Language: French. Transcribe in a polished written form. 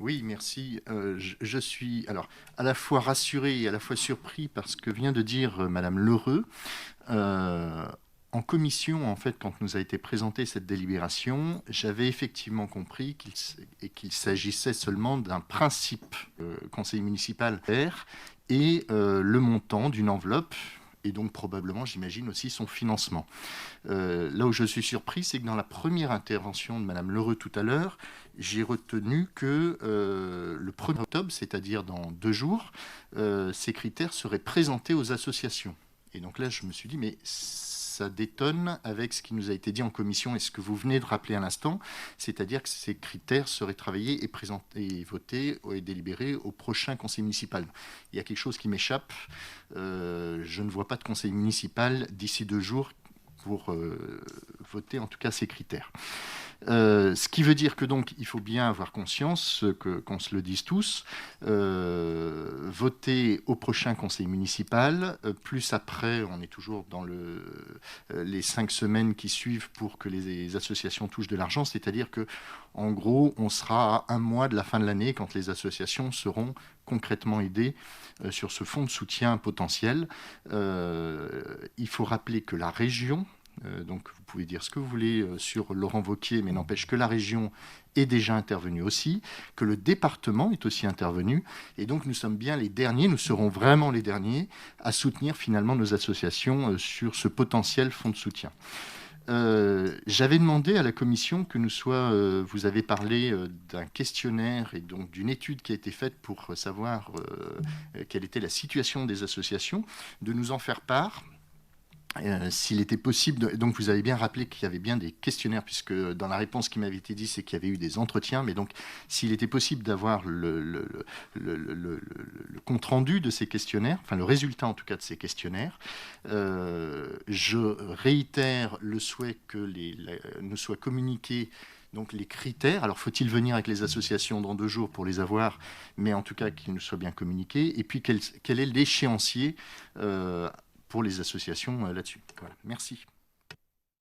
Oui, merci. Je suis alors à la fois rassuré et à la fois surpris par ce que vient de dire Madame Lheureux. Euh, En commission, en fait, quand nous a été présentée cette délibération, j'avais effectivement compris qu'il s'agissait seulement d'un principe conseil municipal vert et le montant d'une enveloppe et donc probablement, j'imagine, aussi son financement. Là où je suis surpris, c'est que dans la première intervention de Madame Lheureux tout à l'heure, j'ai retenu que le 1er octobre, c'est-à-dire dans 2 jours, ces critères seraient présentés aux associations. Et donc là, je me suis dit, mais ça détonne avec ce qui nous a été dit en commission et ce que vous venez de rappeler à l'instant, c'est-à-dire que ces critères seraient travaillés et présentés, et votés et délibérés au prochain conseil municipal. Il y a quelque chose qui m'échappe. Je ne vois pas de conseil municipal d'ici 2 jours pour voter en tout cas ces critères. Ce qui veut dire que donc il faut bien avoir conscience qu'on se le dise tous, voter au prochain conseil municipal, plus après, on est toujours dans les 5 semaines qui suivent pour que les associations touchent de l'argent, c'est-à-dire que en gros, on sera à 1 mois de la fin de l'année quand les associations seront concrètement aidées sur ce fonds de soutien potentiel. Il faut rappeler que la région, donc vous pouvez dire ce que vous voulez sur Laurent Wauquiez, mais n'empêche que la région est déjà intervenue aussi, que le département est aussi intervenu, et donc nous sommes bien les derniers, nous serons vraiment les derniers à soutenir finalement nos associations sur ce potentiel fonds de soutien. J'avais demandé à la commission que vous avez parlé d'un questionnaire et donc d'une étude qui a été faite pour savoir quelle était la situation des associations, de nous en faire part. S'il était possible, donc vous avez bien rappelé qu'il y avait bien des questionnaires, puisque dans la réponse qui m'avait été dit, c'est qu'il y avait eu des entretiens, mais donc s'il était possible d'avoir le compte-rendu de ces questionnaires, enfin le résultat en tout cas de ces questionnaires, je réitère le souhait que nous soient communiqués donc les critères. Alors faut-il venir avec les associations dans 2 jours pour les avoir, mais en tout cas qu'ils nous soient bien communiqués, et puis quel est l'échéancier pour les associations là-dessus. Voilà. Merci.